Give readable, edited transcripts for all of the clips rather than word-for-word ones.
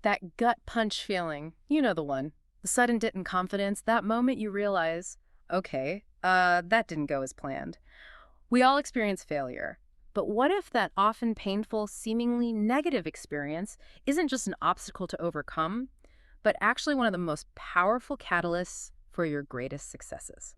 That gut punch feeling, you know the one. The sudden dip in confidence, that moment you realize, okay, that didn't go as planned. We all experience failure. But what if that often painful, seemingly negative experience isn't just an obstacle to overcome, but actually one of the most powerful catalysts for your greatest successes?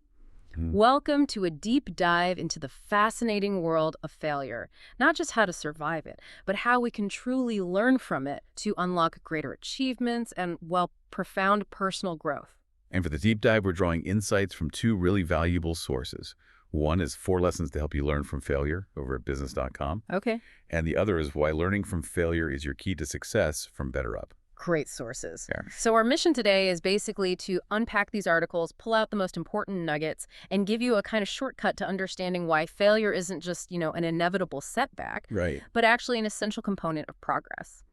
Welcome to a deep dive into the fascinating world of failure. Not just how to survive it, but how we can truly learn from it to unlock greater achievements and, well, profound personal growth. And for the deep dive, we're drawing insights from two really valuable sources. One is 4 lessons to help you learn from failure over at business.com. Okay. And the other is why learning from failure is your key to success from BetterUp. Great sources. Yeah. So our mission today is basically to unpack these articles, pull out the most important nuggets, and give you a kind of shortcut to understanding why failure isn't just, an inevitable setback, Right. but actually an essential component of progress.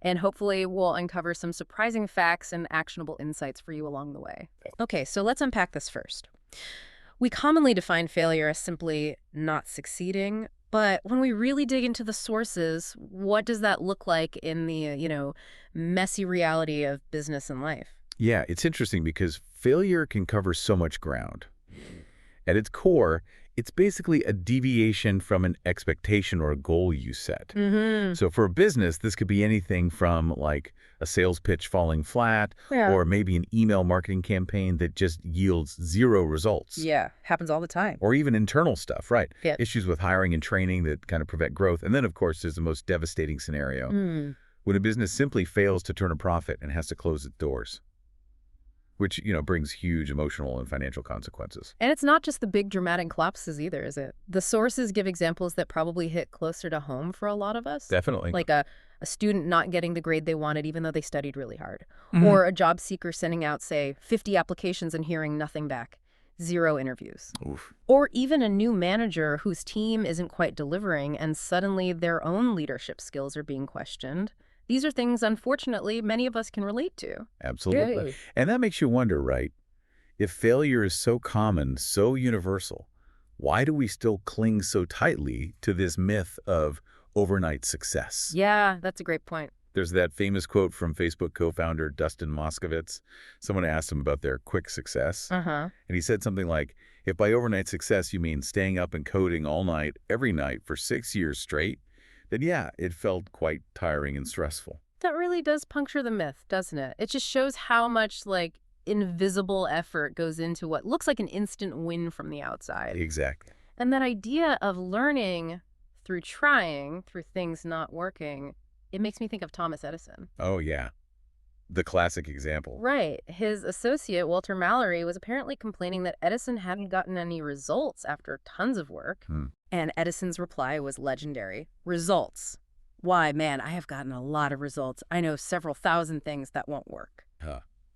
And hopefully we'll uncover some surprising facts and actionable insights for you along the way. Okay, so let's unpack this first. We commonly define failure as simply not succeeding, but when we really dig into the sources, what does that look like in the, messy reality of business and life? Yeah, it's interesting because failure can cover so much ground. At its core, it's basically a deviation from an expectation or a goal you set. So for a business, this could be anything from like a sales pitch falling flat, Yeah. or maybe an email marketing campaign that just yields 0 results. Yeah, happens all the time. Or even internal stuff, right? Yeah. Issues with hiring and training that kind of prevent growth. And then, of course, there's the most devastating scenario, when a business simply fails to turn a profit and has to close its doors, which, brings huge emotional and financial consequences. And it's not just the big dramatic collapses either, is it? The sources give examples that probably hit closer to home for a lot of us. Definitely. Like a student not getting the grade they wanted even though they studied really hard. Or a job seeker sending out, say, 50 applications and hearing nothing back. 0 interviews. Oof. Or even a new manager whose team isn't quite delivering and suddenly their own leadership skills are being questioned. These are things, unfortunately, many of us can relate to. Absolutely. Yay. And that makes you wonder, right? If failure is so common, so universal, why do we still cling so tightly to this myth of overnight success? Yeah, that's a great point. There's that famous quote from Facebook co-founder Dustin Moskovitz. Someone asked him about their quick success. Uh-huh. And he said something like, if by overnight success you mean staying up and coding all night, every night for 6 years straight, then yeah, it felt quite tiring and stressful. That really does puncture the myth, doesn't it? It just shows how much, invisible effort goes into what looks like an instant win from the outside. Exactly. And that idea of learning through trying, through things not working, it makes me think of Thomas Edison. Oh, yeah. The classic example. Right. His associate, Walter Mallory, was apparently complaining that Edison hadn't gotten any results after tons of work. And Edison's reply was legendary. Results. Why, man, I have gotten a lot of results. I know several thousand things that won't work.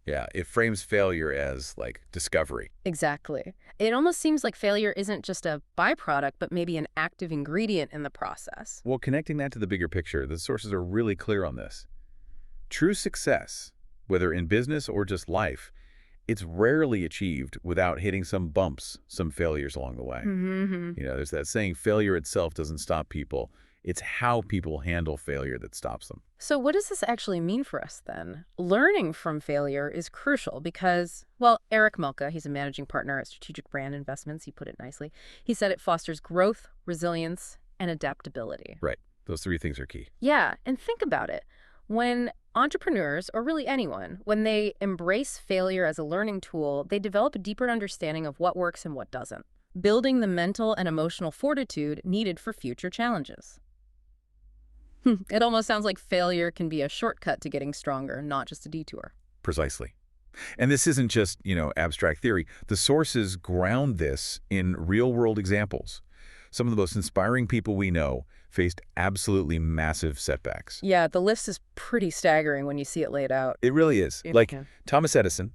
Yeah, it frames failure as, discovery. Exactly. It almost seems like failure isn't just a byproduct, but maybe an active ingredient in the process. Well, connecting that to the bigger picture, the sources are really clear on this. True success, whether in business or just life, it's rarely achieved without hitting some bumps, some failures along the way. There's that saying, failure itself doesn't stop people. It's how people handle failure that stops them. So what does this actually mean for us then? Learning from failure is crucial because, well, Eric Melka, he's a managing partner at Strategic Brand Investments, he put it nicely. He said it fosters growth, resilience, and adaptability. Right. Those 3 things are key. Yeah, and think about it. When entrepreneurs, or really anyone, when they embrace failure as a learning tool, they develop a deeper understanding of what works and what doesn't, building the mental and emotional fortitude needed for future challenges. It almost sounds like failure can be a shortcut to getting stronger, not just a detour. Precisely. And this isn't just, abstract theory. The sources ground this in real-world examples. Some of the most inspiring people we know faced absolutely massive setbacks. Yeah, the list is pretty staggering when you see it laid out. It really is. Yeah. Thomas Edison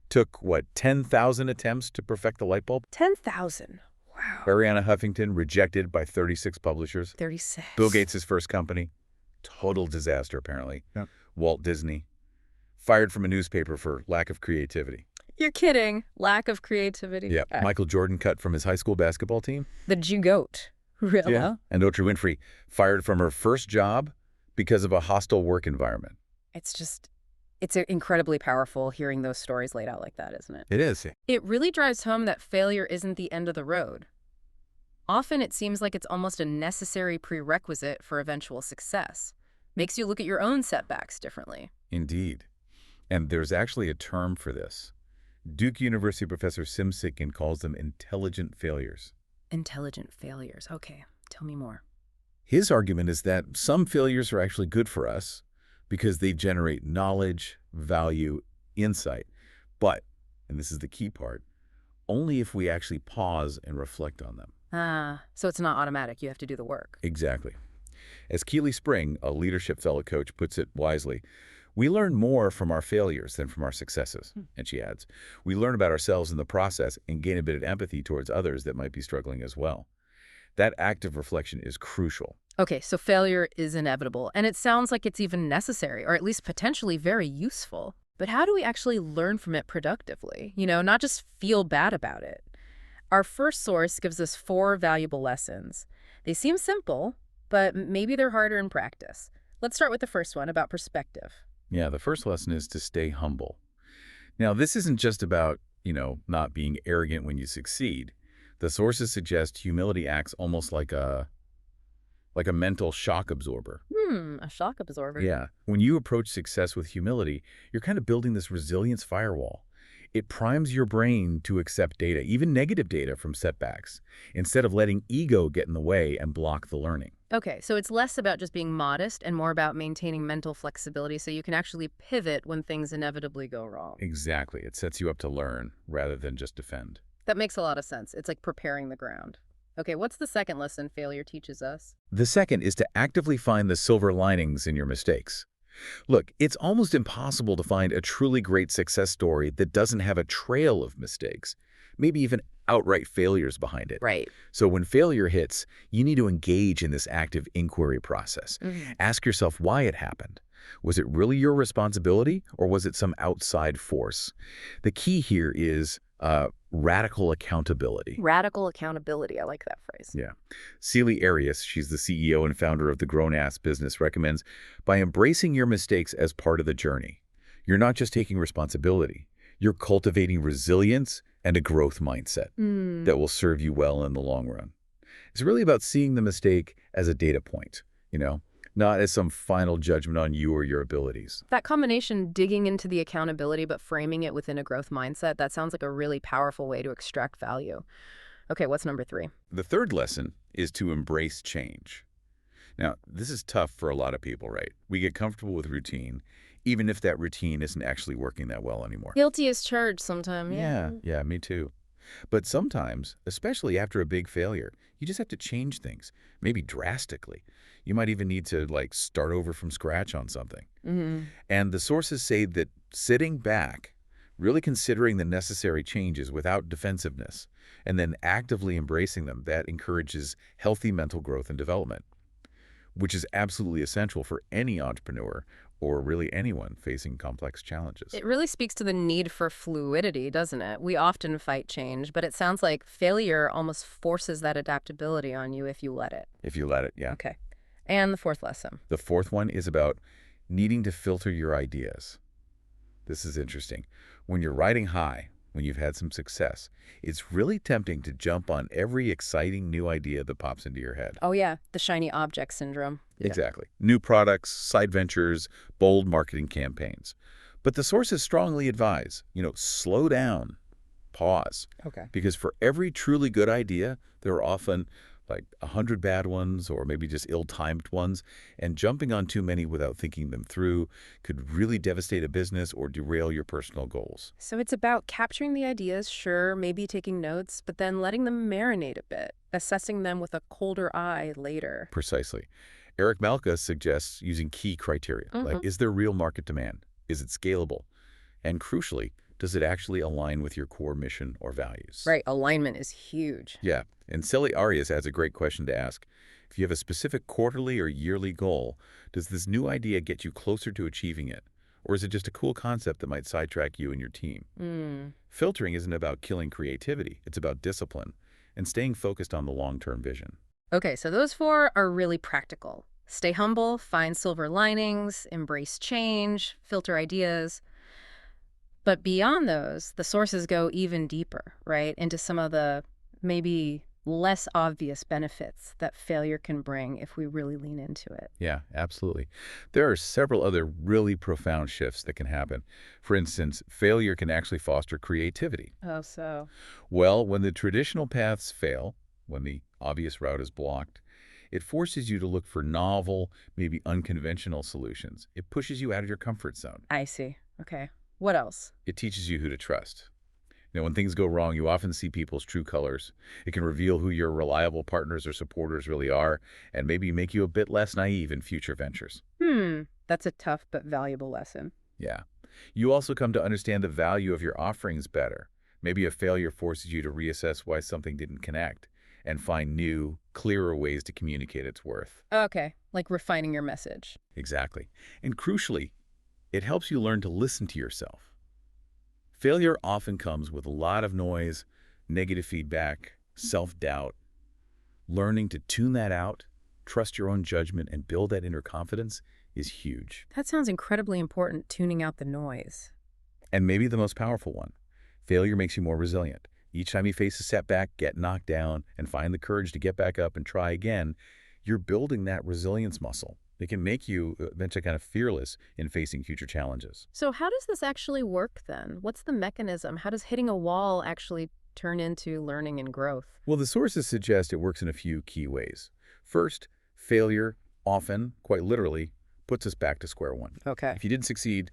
took, 10,000 attempts to perfect the light bulb? 10,000. Wow. Arianna Huffington rejected by 36 publishers. 36. Bill Gates' first company. Total disaster, apparently. Yeah. Walt Disney. Fired from a newspaper for lack of creativity. You're kidding. Lack of creativity. Yeah. Michael Jordan cut from his high school basketball team. The Jew goat. Really? Yeah. And Oprah Winfrey fired from her first job because of a hostile work environment. It's incredibly powerful hearing those stories laid out like that, isn't it? It is. It really drives home that failure isn't the end of the road. Often it seems like it's almost a necessary prerequisite for eventual success. Makes you look at your own setbacks differently. Indeed. And there's actually a term for this. Duke University professor Sim Sitkin calls them intelligent failures. Intelligent failures. Okay, tell me more. His argument is that some failures are actually good for us because they generate knowledge, value, insight. But, and this is the key part, only if we actually pause and reflect on them. So it's not automatic. You have to do the work. Exactly. As Keely Spring, a leadership fellow coach, puts it wisely, we learn more from our failures than from our successes. And she adds, we learn about ourselves in the process and gain a bit of empathy towards others that might be struggling as well. That active reflection is crucial. Okay, so failure is inevitable, and it sounds like it's even necessary, or at least potentially very useful. But how do we actually learn from it productively? Not just feel bad about it. Our first source gives us 4 valuable lessons. They seem simple, but maybe they're harder in practice. Let's start with the first one about perspective. Yeah, the first lesson is to stay humble. Now, this isn't just about, not being arrogant when you succeed. The sources suggest humility acts almost like a mental shock absorber. A shock absorber. Yeah. When you approach success with humility, you're kind of building this resilience firewall. It primes your brain to accept data, even negative data from setbacks, instead of letting ego get in the way and block the learning. Okay, so it's less about just being modest and more about maintaining mental flexibility so you can actually pivot when things inevitably go wrong. Exactly. It sets you up to learn rather than just defend. That makes a lot of sense. It's like preparing the ground. Okay, what's the second lesson failure teaches us? The second is to actively find the silver linings in your mistakes. Look, it's almost impossible to find a truly great success story that doesn't have a trail of mistakes, maybe even outright failures behind it. Right. So when failure hits, you need to engage in this active inquiry process. Ask yourself why it happened. Was it really your responsibility, or was it some outside force? The key here is radical accountability. Radical accountability. I like that phrase. Yeah. Celie Arias, she's the CEO and founder of the Grown Ass Business, recommends by embracing your mistakes as part of the journey, you're not just taking responsibility, you're cultivating resilience and a growth mindset that will serve you well in the long run. It's really about seeing the mistake as a data point, not as some final judgment on you or your abilities. That combination, digging into the accountability but framing it within a growth mindset, that sounds like a really powerful way to extract value. Okay, what's number 3? The third lesson is to embrace change. Now, this is tough for a lot of people, right? We get comfortable with routine, even if that routine isn't actually working that well anymore. Guilty as charged sometimes. Yeah, me too. But sometimes, especially after a big failure, you just have to change things, maybe drastically. You might even need to start over from scratch on something. And the sources say that sitting back, really considering the necessary changes without defensiveness, and then actively embracing them, that encourages healthy mental growth and development, which is absolutely essential for any entrepreneur or really anyone facing complex challenges. It really speaks to the need for fluidity, doesn't it? We often fight change, but it sounds like failure almost forces that adaptability on you if you let it. If you let it, yeah. Okay. And the fourth lesson. The fourth one is about needing to filter your ideas. This is interesting. When you're riding high, when you've had some success, it's really tempting to jump on every exciting new idea that pops into your head. Oh, yeah. The shiny object syndrome. Exactly. New products, side ventures, bold marketing campaigns. But the sources strongly advise, slow down, pause. Okay. Because for every truly good idea, there are often 100 bad ones or maybe just ill-timed ones, and jumping on too many without thinking them through could really devastate a business or derail your personal goals. So it's about capturing the ideas, sure, maybe taking notes, but then letting them marinate a bit, assessing them with a colder eye later. Precisely. Eric Malka suggests using key criteria, is there real market demand? Is it scalable? And crucially, does it actually align with your core mission or values? Right, alignment is huge. Yeah, and Celie Arias adds a great question to ask. If you have a specific quarterly or yearly goal, does this new idea get you closer to achieving it? Or is it just a cool concept that might sidetrack you and your team? Filtering isn't about killing creativity. It's about discipline and staying focused on the long-term vision. Okay, so those 4 are really practical. Stay humble, find silver linings, embrace change, filter ideas. But beyond those, the sources go even deeper, right, into some of the maybe less obvious benefits that failure can bring if we really lean into it. Yeah, absolutely. There are several other really profound shifts that can happen. For instance, failure can actually foster creativity. Oh, so. Well, when the traditional paths fail, when the obvious route is blocked, it forces you to look for novel, maybe unconventional solutions. It pushes you out of your comfort zone. I see. Okay. What else? It teaches you who to trust. When things go wrong, you often see people's true colors. It can reveal who your reliable partners or supporters really are, and maybe make you a bit less naive in future ventures. That's a tough but valuable lesson. Yeah. You also come to understand the value of your offerings better. Maybe a failure forces you to reassess why something didn't connect and find new, clearer ways to communicate its worth. Okay, like refining your message. Exactly. And crucially, it helps you learn to listen to yourself. Failure often comes with a lot of noise, negative feedback, self-doubt. Learning to tune that out, trust your own judgment, and build that inner confidence is huge. That sounds incredibly important, tuning out the noise. And maybe the most powerful one. Failure makes you more resilient. Each time you face a setback, get knocked down, and find the courage to get back up and try again, you're building that resilience muscle. It can make you eventually kind of fearless in facing future challenges. So how does this actually work then? What's the mechanism? How does hitting a wall actually turn into learning and growth? Well, the sources suggest it works in a few key ways. First, failure often, quite literally, puts us back to square one. Okay. If you didn't succeed,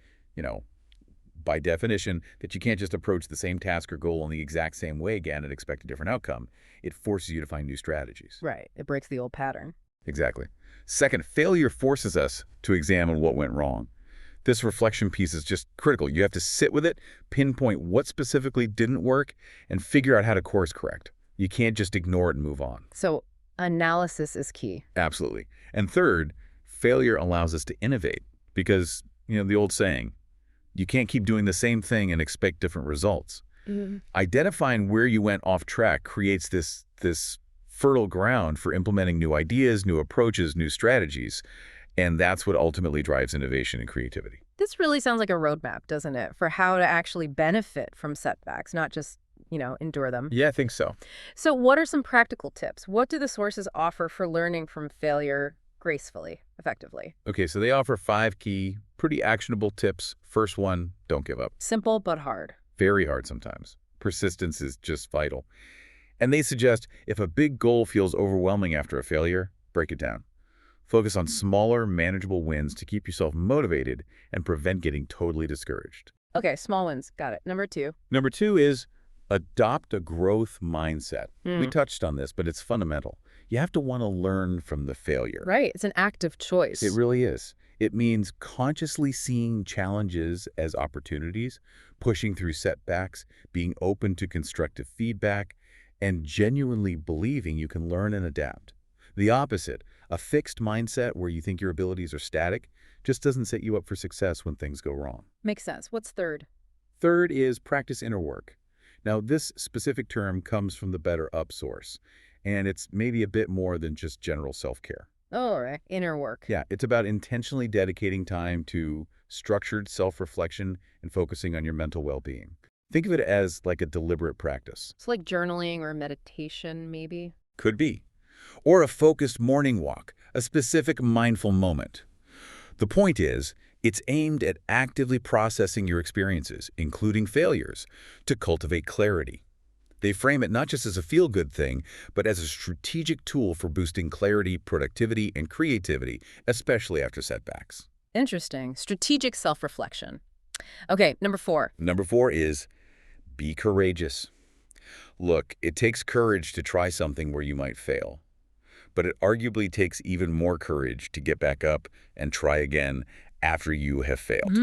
by definition, that you can't just approach the same task or goal in the exact same way again and expect a different outcome. It forces you to find new strategies. Right. It breaks the old pattern. Exactly. Second, failure forces us to examine what went wrong. This reflection piece is just critical. You have to sit with it, pinpoint what specifically didn't work, and figure out how to course correct. You can't just ignore it and move on. So analysis is key. Absolutely. And third, failure allows us to innovate because, the old saying, you can't keep doing the same thing and expect different results. Identifying where you went off track creates this fertile ground for implementing new ideas, new approaches, new strategies. And that's what ultimately drives innovation and creativity. This really sounds like a roadmap, doesn't it, for how to actually benefit from setbacks, not just, endure them. Yeah, I think so. So what are some practical tips? What do the sources offer for learning from failure gracefully, effectively? Okay, so they offer 5 key, pretty actionable tips. First one, don't give up. Simple but hard. Very hard sometimes. Persistence is just vital. And they suggest if a big goal feels overwhelming after a failure, break it down. Focus on smaller, manageable wins to keep yourself motivated and prevent getting totally discouraged. Okay, small wins. Got it. Number 2. Number 2 is adopt a growth mindset. We touched on this, but it's fundamental. You have to want to learn from the failure. Right. It's an active choice. It really is. It means consciously seeing challenges as opportunities, pushing through setbacks, being open to constructive feedback, and genuinely believing you can learn and adapt. The opposite, a fixed mindset where you think your abilities are static, just doesn't set you up for success when things go wrong. Makes sense. What's third? Third is practice inner work. Now, this specific term comes from the Better Up source, and it's maybe a bit more than just general self-care. Oh, all right. Inner work. Yeah, it's about intentionally dedicating time to structured self-reflection and focusing on your mental well-being. Think of it as like a deliberate practice. It's like journaling or meditation, maybe. Could be. Or a focused morning walk, a specific mindful moment. The point is, it's aimed at actively processing your experiences, including failures, to cultivate clarity. They frame it not just as a feel-good thing, but as a strategic tool for boosting clarity, productivity, and creativity, especially after setbacks. Interesting. Strategic self-reflection. Okay, number 4. Number 4 is be courageous. Look, it takes courage to try something where you might fail, but it arguably takes even more courage to get back up and try again after you have failed.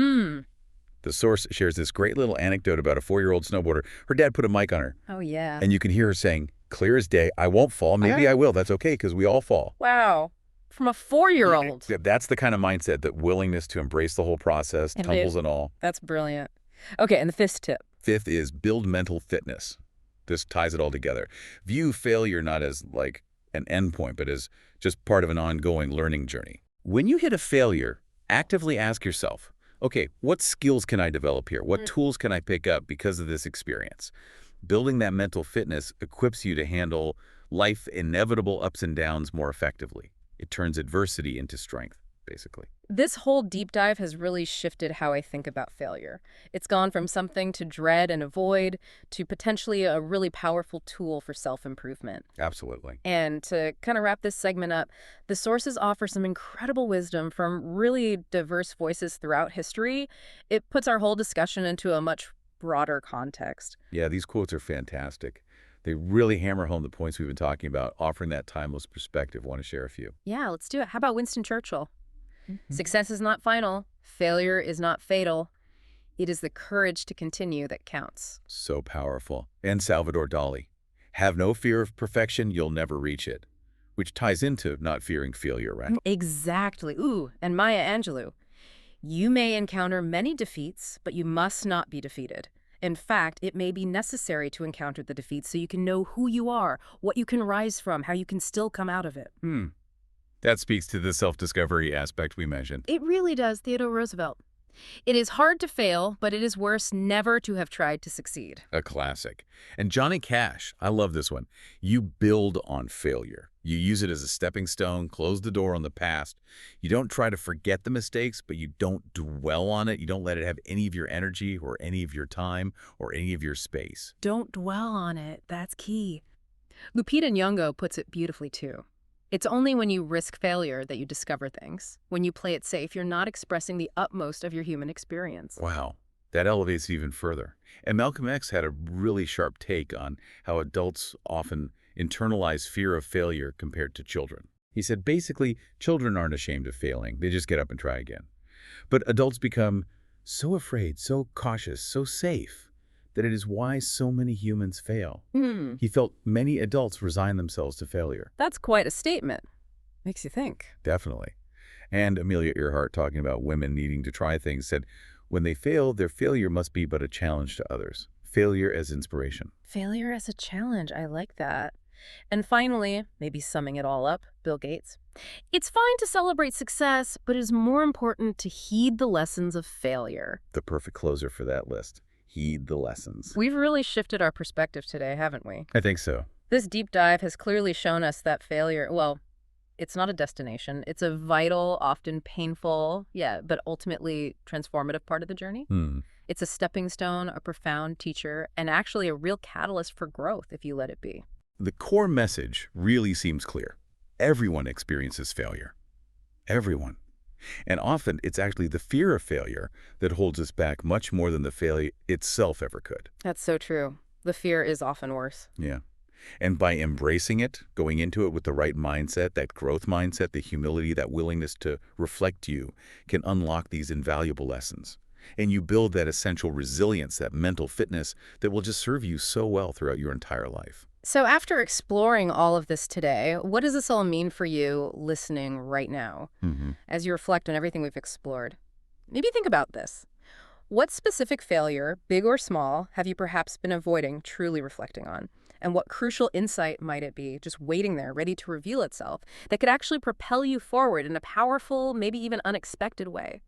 The source shares this great little anecdote about a 4-year-old snowboarder. Her dad put a mic on her, Oh, yeah. and you can hear her saying, clear as day, I won't fall. Maybe I will. That's okay, because we all fall. Wow. From a 4-year-old. Yeah, that's the kind of mindset, that willingness to embrace the whole process, And tumbles and all. That's brilliant. Okay, and the 5th tip. 5th is build mental fitness. This ties it all together. View failure not as like an endpoint, but as just part of an ongoing learning journey. When you hit a failure, actively ask yourself, okay, what skills can I develop here? What tools can I pick up because of this experience? Building that mental fitness equips you to handle life's inevitable ups and downs more effectively. It turns adversity into strength, basically. This whole deep dive has really shifted how I think about failure. It's gone from something to dread and avoid to potentially a really powerful tool for self-improvement. Absolutely. And to kind of wrap this segment up, the sources offer some incredible wisdom from really diverse voices throughout history. It puts our whole discussion into a much broader context. Yeah, these quotes are fantastic. They really hammer home the points we've been talking about, offering that timeless perspective. Want to share a few? Yeah, let's do it. How about Winston Churchill? Success is not final. Failure is not fatal. It is the courage to continue that counts. So powerful. And Salvador Dali. Have no fear of perfection, you'll never reach it. Which ties into not fearing failure, right? Exactly. Ooh, and Maya Angelou. You may encounter many defeats, but you must not be defeated. In fact, it may be necessary to encounter the defeat so you can know who you are, what you can rise from, how you can still come out of it. That speaks to the self-discovery aspect we mentioned. It really does, Theodore Roosevelt. It is hard to fail, but it is worse never to have tried to succeed. A classic. And Johnny Cash, I love this one. You build on failure. You use it as a stepping stone, close the door on the past. You don't try to forget the mistakes, but you don't dwell on it. You don't let it have any of your energy or any of your time or any of your space. Don't dwell on it. That's key. Lupita Nyong'o puts it beautifully, too. It's only when you risk failure that you discover things. When you play it safe, you're not expressing the utmost of your human experience. Wow, that elevates it even further. And Malcolm X had a really sharp take on how adults often internalize fear of failure compared to children. He said, basically, children aren't ashamed of failing. They just get up and try again. But adults become so afraid, so cautious, so safe, that it is why so many humans fail. He felt many adults resign themselves to failure. That's quite a statement. Makes you think. Definitely. And Amelia Earhart, talking about women needing to try things, said, when they fail, their failure must be but a challenge to others. Failure as inspiration. Failure as a challenge. I like that. And finally, maybe summing it all up, Bill Gates. It's fine to celebrate success, but it is more important to heed the lessons of failure. The perfect closer for that list. Heed the lessons. We've really shifted our perspective today, haven't we? I think so. This deep dive has clearly shown us that failure, well, it's not a destination. It's a vital, often painful, but ultimately transformative part of the journey. It's a stepping stone, a profound teacher, and actually a real catalyst for growth if you let it be. The core message really seems clear. Everyone experiences failure. Everyone. And often it's actually the fear of failure that holds us back much more than the failure itself ever could. That's so true. The fear is often worse. Yeah. And by embracing it, going into it with the right mindset, that growth mindset, the humility, that willingness to reflect you, can unlock these invaluable lessons. And you build that essential resilience, that mental fitness that will just serve you so well throughout your entire life. So after exploring all of this today, what does this all mean for you listening right now? As you reflect on everything we've explored, maybe think about this. What specific failure, big or small, have you perhaps been avoiding truly reflecting on? And what crucial insight might it be just waiting there, ready to reveal itself, that could actually propel you forward in a powerful, maybe even unexpected way?